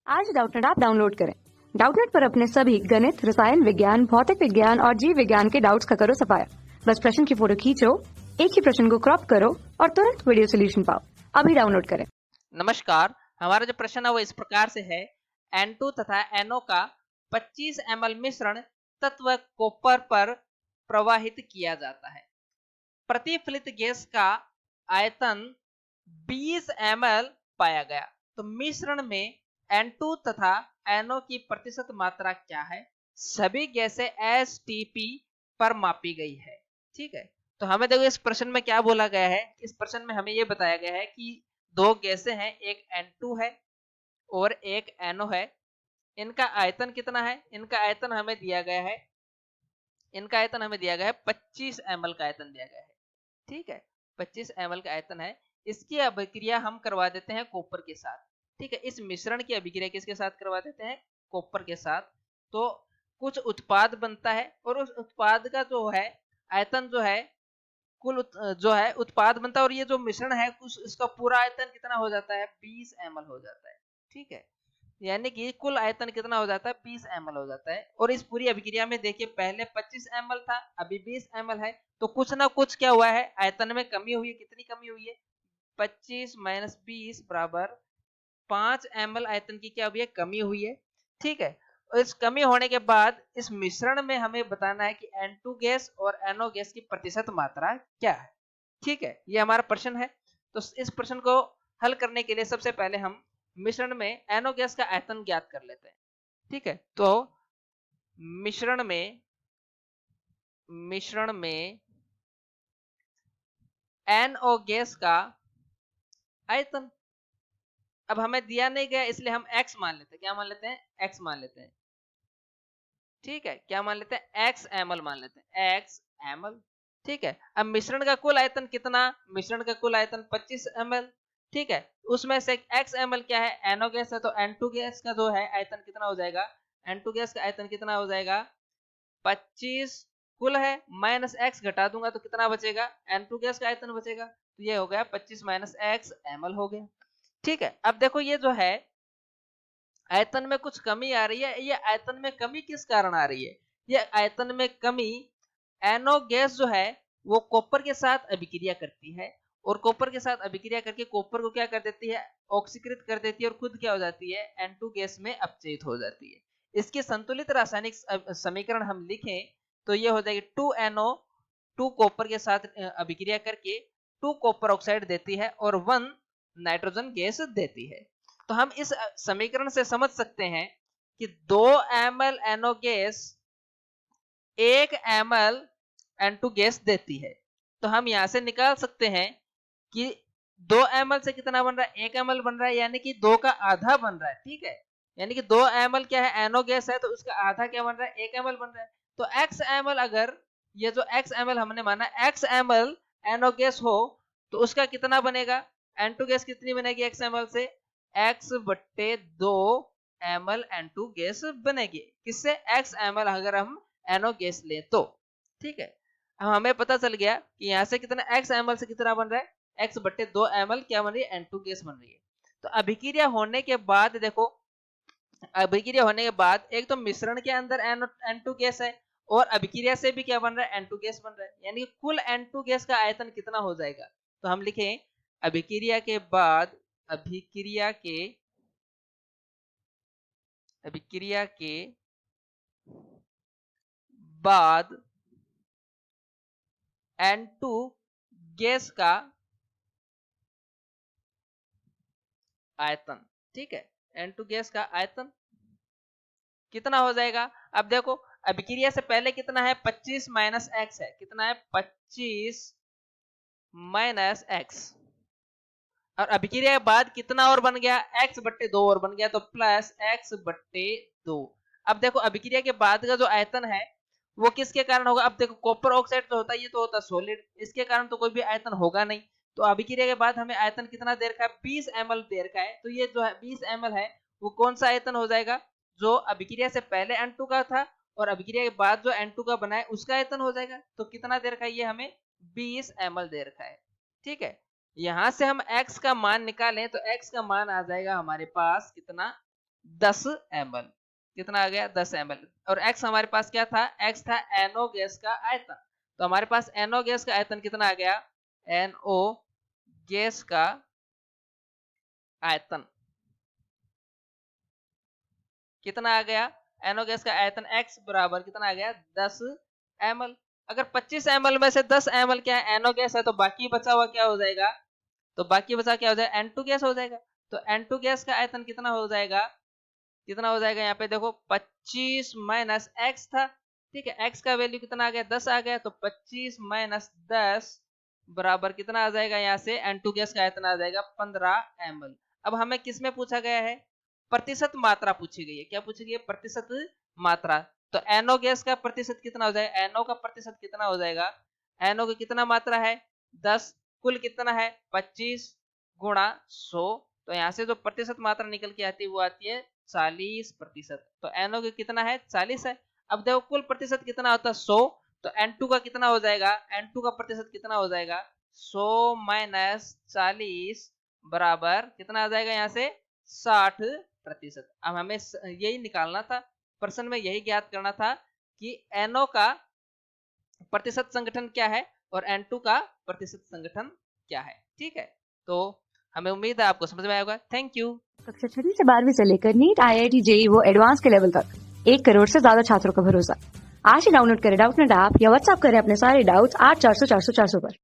आज Doubtnut app download करें। Doubtnut पर अपने सभी गणित, रसायन विज्ञान, भौतिक विज्ञान और जीव विज्ञान के डाउट्स का करो सफाया। बस प्रश्न की फोटो खींचो, एक ही प्रश्न को क्रॉप करो और तुरंत वीडियो सोल्यूशन पाओ। अभी डाउनलोड करें। नमस्कार, हमारा जो प्रश्न है वो इस प्रकार से है। N2 तथा NO का 25 ml मिश्रण तत्व कॉपर पर प्रवाहित किया जाता है। प्रतिफलित गैस का आयतन 20 ml पाया गया। तो मिश्रण में N2 तथा NO की प्रतिशत मात्रा क्या है? सभी गैसें STP पर मापी गई है। ठीक है, तो हमें देखो इस प्रश्न में क्या बोला गया है। इस प्रश्न में हमें यह बताया गया है कि दो गैसें हैं, एक N2 है और एक NO है। इनका आयतन कितना है? इनका आयतन हमें दिया गया है 25 ml का आयतन दिया गया है। ठीक है, 25 ml का आयतन है। इसकी अभिक्रिया हम करवा देते हैं कॉपर के साथ। ठीक है, इस मिश्रण की अभिक्रिया किसके साथ करवा देते हैं? कॉपर के साथ। तो कुछ उत्पाद बनता है और उस उत्पाद का जो है आयतन जो है कुल जो है उत्पाद बनता है और ये जो मिश्रण है कुछ इसका पूरा आयतन कितना हो जाता है? 20 ml हो जाता है। ठीक है, यानी कि कुल आयतन कितना हो जाता है? 20 ml हो जाता है। और इस पूरी अभिक्रिया में देखिए पहले 25 ml था, अभी 20 ml है, तो कुछ ना कुछ क्या हुआ है? आयतन में कमी हुई है। कितनी कमी हुई है? 25 माइनस 20 बराबर 5 ml आयतन की क्या हुई है? कमी हुई है। ठीक है, और इस कमी होने के बाद इस मिश्रण में हमें बताना है कि N2 गैस और NO गैस की प्रतिशत मात्रा क्या है। ठीक है, ये हमारा प्रश्न है। तो इस प्रश्न को हल करने के लिए सबसे पहले हम मिश्रण में NO गैस का आयतन ज्ञात कर लेते हैं। ठीक है, तो मिश्रण में NO गैस का आयतन अब हमें दिया नहीं गया, इसलिए हम x मान लेते हैं। क्या मान लेते हैं? x मान लेते हैं। ठीक है, क्या मान लेते हैं? x ml मान लेते हैं, x ml। ठीक है, अब मिश्रण का कुल आयतन कितना? मिश्रण का कुल आयतन 25 ml। ठीक है, उसमें से x ml क्या है? NO गैस है, तो N2 गैस का जो है आयतन कितना हो जाएगा? N2 गैस का आयतन कितना हो जाएगा? 25 कुल है, माइनस x घटा दूंगा तो कितना बचेगा? N2 गैस का आयतन बचेगा। तो ये हो गया 25 माइनस x ml हो गया। ठीक है, अब देखो ये जो है आयतन में कुछ कमी आ रही है। ये आयतन में कमी किस कारण आ रही है? ये आयतन में कमी NO गैस जो है वो कॉपर के साथ अभिक्रिया करती है और कॉपर के साथ अभिक्रिया करके कॉपर को क्या कर देती है? ऑक्सीकृत कर देती है और खुद क्या हो जाती है? N2 गैस में अपचयित हो जाती है। इसके संतुलित रासायनिक समीकरण हम लिखें तो ये हो जाएगी 2NO 2 कॉपर के साथ अभिक्रिया करके 2 कॉपर ऑक्साइड देती है और 1 नाइट्रोजन गैस देती है। तो हम इस समीकरण से समझ सकते हैं कि 2 ml NO gas 1 ml N2 gas देती है। तो हम यहां से निकाल सकते हैं कि 2 ml से कितना बन रहा है? 1 ml बन रहा है, यानी कि 2 का आधा बन रहा है। ठीक है, यानी कि 2 ml क्या है? NO गैस है, तो उसका आधा क्या बन रहा है? 1 ml बन रहा है। तो x ml अगर ये जो x ml हमने माना x ml NO गैस हो तो उसका कितना बनेगा? N2 गैस कितनी बनेगी x ml से? x बट्टे 2 ml N2 गैस बनेगी। किससे? x ml अगर हम NO गैस लें तो। ठीक है, अब हमें पता चल गया कि यहाँ से कितना x ml से कितना बन रहा है? x बट्टे 2 ml क्या बन रही है? N2 गैस बन रही है। तो अभिक्रिया होने के बाद देखो, अभिक्रिया होने के बाद एक तो मिश्रण के अंदर N2 गैस है और अभिक्रिया से भी क्या बन रहा है? N2 गैस बन रहा है, यानी कि कुल N2 गैस का आयतन कितना हो जाएगा? तो हम लिखें अभिक्रिया के बाद अभिक्रिया के बाद N2 गैस का आयतन। ठीक है, N2 गैस का आयतन कितना हो जाएगा? अब देखो अभिक्रिया से पहले कितना है? 25 माइनस एक्स है। कितना है? 25 माइनस एक्स। और अभिक्रिया के बाद कितना और बन गया? x बट्टे 2 और बन गया, तो प्लस x बट्टे 2। अब देखो अभिक्रिया के बाद का जो आयतन है वो किसके कारण होगा? अब देखो कॉपर ऑक्साइड जो होता है ये तो होता है सॉलिड, इसके कारण तो कोई भी आयतन होगा नहीं। तो अभिक्रिया के बाद हमें आयतन कितना दे रखा है? 20 ml दे रखा है। तो ये जो है 20 ml है वो कौन सा आयतन हो जाएगा? जो अभिक्रिया से पहले N2 का था और अभिक्रिया के बाद जो N2 का बना है उसका आयतन हो जाएगा। तो कितना दे रखा है? ये हमें 20 ml दे रखा है। ठीक है, यहां से हम x का मान निकालें तो x का मान आ जाएगा हमारे पास कितना? 10 ml। कितना आ गया 10 ml। और x हमारे पास क्या था, x था NO गैस का आयतन। तो हमारे पास NO गैस का आयतन कितना आ गया, NO गैस का आयतन कितना आ गया, NO गैस का आयतन x बराबर कितना आ गया 10 ml। अगर 25 ml में से 10 ml क्या है NO गैस है, तो बाकी बचा हुआ क्या हो जाएगा, तो बाकी बचा क्या हो जाएगा, N2 गैस हो जाएगा। तो N2 गैस का आयतन कितना हो जाएगा, कितना हो जाएगा, यहाँ पे देखो 25 माइनस x था, ठीक है, x का वैल्यू कितना आ गया 10 आ गया, तो 25 माइनस 10 बराबर कितना आ जाएगा, यहाँ से N2 गैस का आयतन आ जाएगा 15 ml। अब हमें किस में पूछा गया है, प्रतिशत मात्रा पूछी गई है, क्या पूछी गई है, प्रतिशत मात्रा। तो NO गैस का प्रतिशत कितना हो जाएगा, NO का प्रतिशत कितना हो जाएगा, NO की कितना मात्रा है 10, कुल कितना है 25 गुणा 100। तो यहाँ से जो प्रतिशत मात्रा निकल के आती है वो आती है 40%। तो NO का कितना है 40 है। अब देखो कुल प्रतिशत कितना होता है 100, तो N2 का कितना हो जाएगा, N2 का प्रतिशत कितना हो जाएगा 100 माइनस 40 बराबर कितना आ जाएगा, यहाँ से 60%। अब हमें यही निकालना था, प्रश्न में यही ज्ञात करना था कि NO का प्रतिशत संगठन क्या है और N2 का प्रतिशत संगठन क्या है। ठीक है, तो हमें उम्मीद है आपको समझ में आएगा। Thank you. कक्षा 6 से 12वीं से लेकर नीट, IIT, JEE वो एडवांस के लेवल तक 1 करोड़ से ज्यादा छात्रों का भरोसा। आज ही डाउनलोड करें डाउटनेट ऐप या व्हाट्सएप करें अपने सारे डाउट्स 8400 400 400 पर।